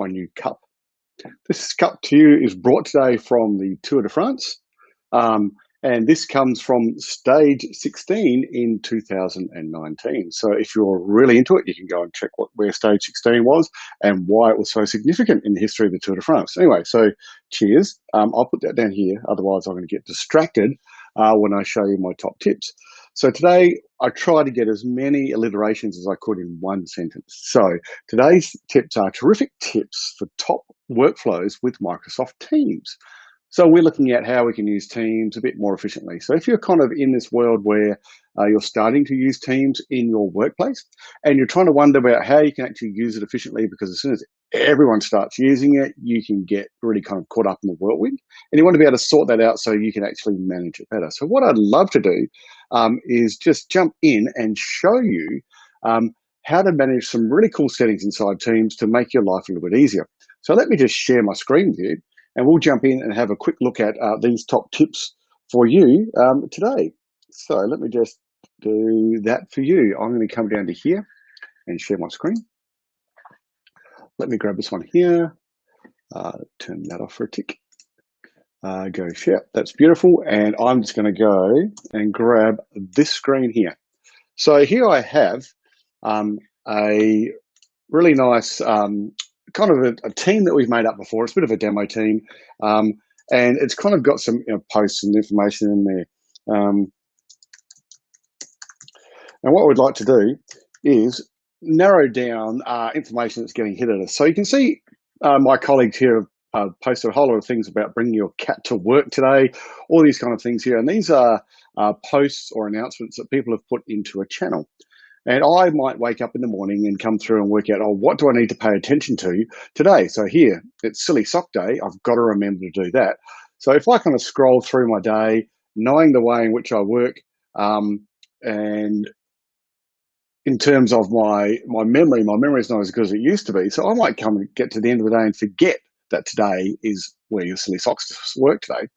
my new cup. This cup to you is brought today from the Tour de France, and this comes from stage 16 in 2019. So if you're really into it, you can go and check where stage 16 was and why it was so significant in the history of the Tour de France. Anyway, so cheers. I'll put that down here, otherwise I'm going to get distracted when I show you my top tips. So today I tried to get as many alliterations as I could in one sentence. So today's tips are terrific tips for top workflows with Microsoft Teams. So we're looking at how we can use Teams a bit more efficiently. So if you're kind of in this world where you're starting to use Teams in your workplace and you're trying to wonder about how you can actually use it efficiently, because as soon as everyone starts using it, you can get really kind of caught up in the whirlwind, and you want to be able to sort that out so you can actually manage it better. So what I'd love to do is just jump in and show you how to manage some really cool settings inside Teams to make your life a little bit easier. So let me just share my screen with you, and we'll jump in and have a quick look at these top tips for you today. So let me just do that for you. I'm going to come down to here and share my screen. Let me grab this one here, turn that off for a tick, go share, that's beautiful. And I'm just going to go and grab this screen here. So here I have a really nice kind of a team that we've made up before. It's a bit of a demo team, and it's kind of got some posts and information in there. And what we'd like to do is narrow down information that's getting hit at us. So you can see my colleagues here have posted a whole lot of things about bringing your cat to work today, all these kind of things here. And these are posts or announcements that people have put into a channel. And I might wake up in the morning and come through and work out, oh, what do I need to pay attention to today? So here, it's Silly Sock Day. I've got to remember to do that. So if I kind of scroll through my day, knowing the way in which I work, and in terms of my memory is not as good as it used to be. So I might come and get to the end of the day and forget that today is where your silly socks work today.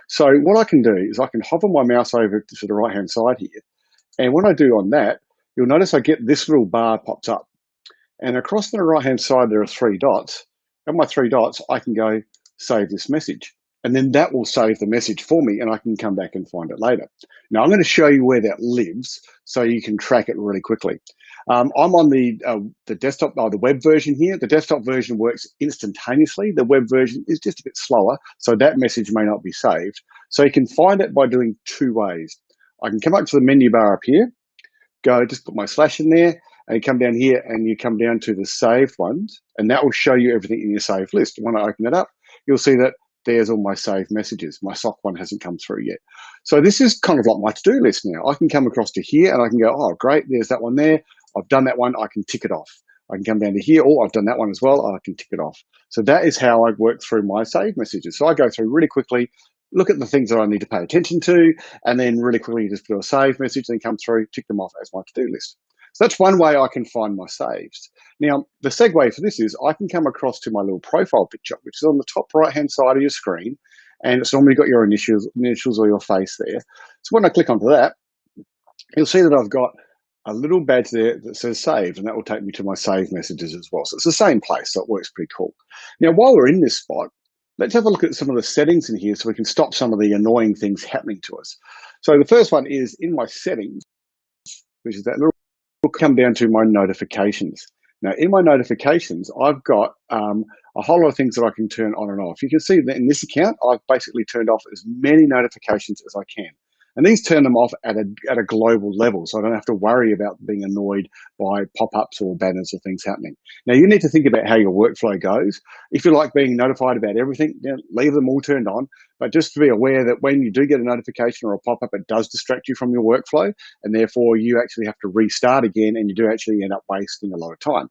So what I can do is I can hover my mouse over to the right-hand side here. And when I do on that, you'll notice I get this little bar pops up. And across the right-hand side, there are 3 dots. And my 3 dots, I can go save this message. And then that will save the message for me, and I can come back and find it later. Now, I'm going to show you where that lives so you can track it really quickly. I'm on the desktop, the web version here. The desktop version works instantaneously. The web version is just a bit slower, so that message may not be saved. So you can find it by doing 2 ways. I can come up to the menu bar up here, go just put my slash in there, and you come down here and you come down to the saved ones, and that will show you everything in your saved list. And when I open it up, you'll see that there's all my saved messages. My sock one hasn't come through yet. So this is kind of like my to-do list now. I can come across to here and I can go, oh, great, there's that one there. I've done that one, I can tick it off. I can come down to here, oh, I've done that one as well, I can tick it off. So that is how I work through my saved messages. So I go through really quickly, look at the things that I need to pay attention to, and then really quickly just do a save message, then come through, tick them off as my to-do list. So that's one way I can find my saves. Now, the segue for this is I can come across to my little profile picture, which is on the top right-hand side of your screen, and it's normally got your initials or your face there. So when I click onto that, you'll see that I've got a little badge there that says saved, and that will take me to my saved messages as well. So it's the same place, so it works pretty cool. Now, while we're in this spot, let's have a look at some of the settings in here so we can stop some of the annoying things happening to us. So the first one is in my settings, which is that little, will come down to my notifications. Now, in my notifications, I've got a whole lot of things that I can turn on and off. You can see that in this account, I've basically turned off as many notifications as I can. And these turn them off at a global level, so I don't have to worry about being annoyed by pop-ups or banners or things happening. Now, you need to think about how your workflow goes. If you like being notified about everything, leave them all turned on. But just to be aware that when you do get a notification or a pop-up, it does distract you from your workflow, and therefore you actually have to restart again, and you do actually end up wasting a lot of time.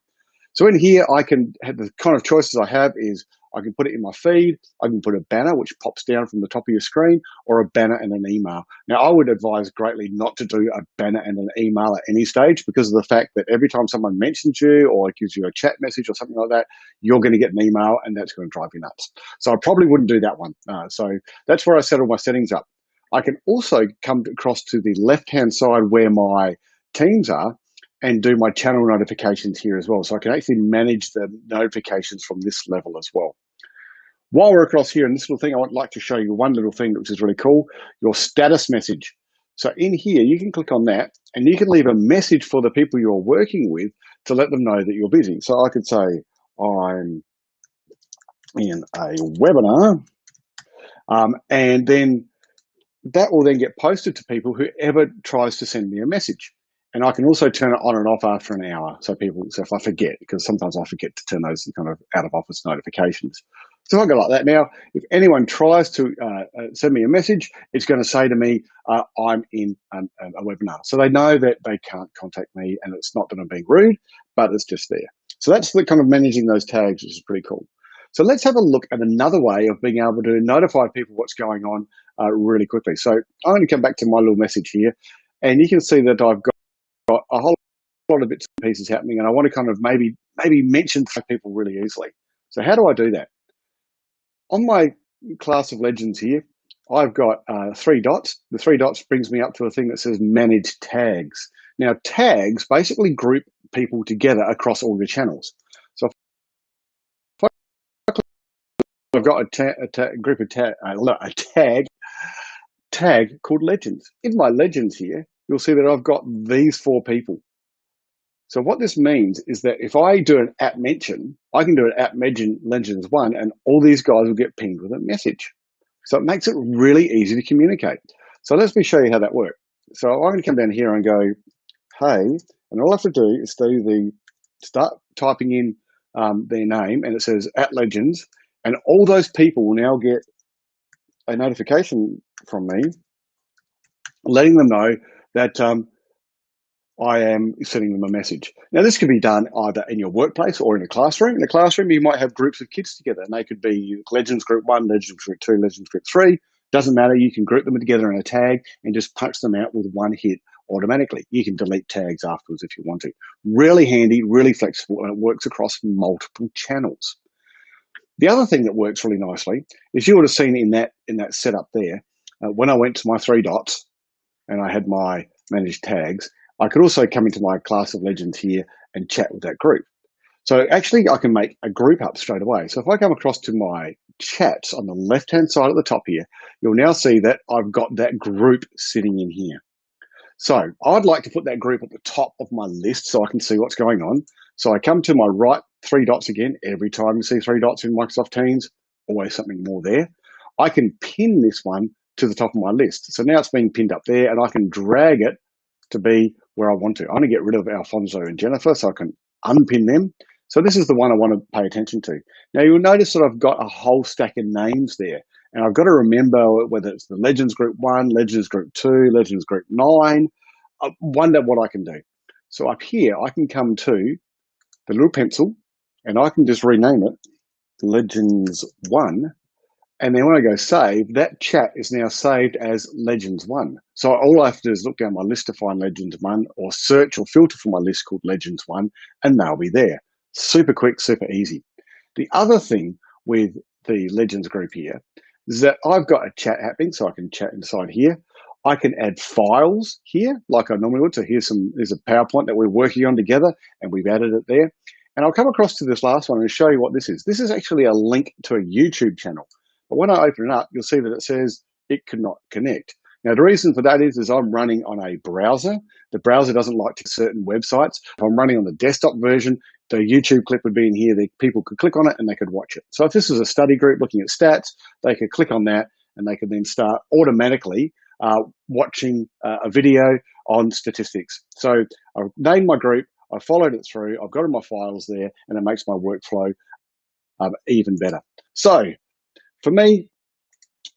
So in here, I can have the kind of choices I have is I can put it in my feed, I can put a banner which pops down from the top of your screen, or a banner and an email. Now, I would advise greatly not to do a banner and an email at any stage because of the fact that every time someone mentions you or gives you a chat message or something like that, you're going to get an email and that's going to drive you nuts. So I probably wouldn't do that one. So that's where I set all my settings up. I can also come across to the left-hand side where my teams are, and do my channel notifications here as well. So I can actually manage the notifications from this level as well. While we're across here, and this little thing, I would like to show you one little thing which is really cool, your status message. So in here, you can click on that and you can leave a message for the people you're working with to let them know that you're busy. So I could say, I'm in a webinar, and then that will then get posted to people whoever tries to send me a message. And I can also turn it on and off after an hour. So if I forget, because sometimes I forget to turn those kind of out of office notifications. So if I go like that now, if anyone tries to send me a message, it's going to say to me, I'm in a webinar. So they know that they can't contact me, and it's not that I'm being rude, but it's just there. So that's the kind of managing those tags, which is pretty cool. So let's have a look at another way of being able to notify people what's going on really quickly. So I'm going to come back to my little message here, and you can see that I've got a whole lot of bits and pieces happening, and I want to kind of maybe mention to people really easily. So how do I do that? On my class of legends here, I've got 3 dots. The 3 dots brings me up to a thing that says manage tags. Now, tags basically group people together across all your channels. So if I've got a tag called legends. In my legends here, you'll see that I've got these 4 people. So what this means is that if I do an @ mention, I can do an @ mention legends1, and all these guys will get pinged with a message. So it makes it really easy to communicate. So let me show you how that works. So I'm going to come down here and go, hey, and all I have to do is start typing in their name, and it says @legends, and all those people will now get a notification from me letting them know that I am sending them a message. Now, this could be done either in your workplace or in a classroom. In a classroom, you might have groups of kids together, and they could be Legends Group 1, Legends Group 2, Legends Group 3. Doesn't matter. You can group them together in a tag and just punch them out with one hit automatically. You can delete tags afterwards if you want to. Really handy, really flexible, and it works across multiple channels. The other thing that works really nicely is you would have seen in that setup there, when I went to my 3 dots and I had my managed tags, I could also come into my class of legends here and chat with that group. So actually I can make a group up straight away. So if I come across to my chats on the left-hand side at the top here, you'll now see that I've got that group sitting in here. So I'd like to put that group at the top of my list so I can see what's going on. So I come to my right 3 dots again. Every time you see 3 dots in Microsoft Teams, always something more there. I can pin this one to the top of my list. So now it's being pinned up there, and I can drag it to be where I want to. I'm going to get rid of Alfonso and Jennifer so I can unpin them. So this is the one I want to pay attention to. Now you'll notice that I've got a whole stack of names there, and I've got to remember whether it's the Legends Group 1, Legends Group 2, Legends Group 9. I wonder what I can do. So up here, I can come to the little pencil, and I can just rename it Legends 1. And then when I go save, that chat is now saved as Legends 1. So all I have to do is look down my list to find Legends 1, or search or filter for my list called Legends 1, and they'll be there. Super quick, super easy. The other thing with the Legends group here is that I've got a chat happening, so I can chat inside here. I can add files here like I normally would. So there's a PowerPoint that we're working on together, and we've added it there. And I'll come across to this last one and show you what this is. This is actually a link to a YouTube channel. But when I open it up, you'll see that it says it could not connect. Now, the reason for that is I'm running on a browser. The browser doesn't like to certain websites. If I'm running on the desktop version, the YouTube clip would be in here. People could click on it and they could watch it. So if this is a study group looking at stats, they could click on that and they could then start automatically watching a video on statistics. So I've named my group, I followed it through, I've got all my files there, and it makes my workflow even better. So for me,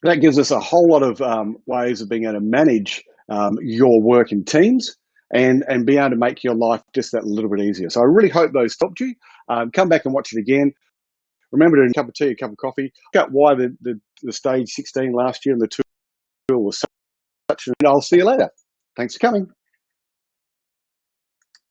that gives us a whole lot of ways of being able to manage your work in teams and be able to make your life just that little bit easier. So I really hope those helped you. Come back and watch it again. Remember to have a cup of tea, a cup of coffee. Look at why the stage 16 last year and the tool was such, and I'll see you later. Thanks for coming.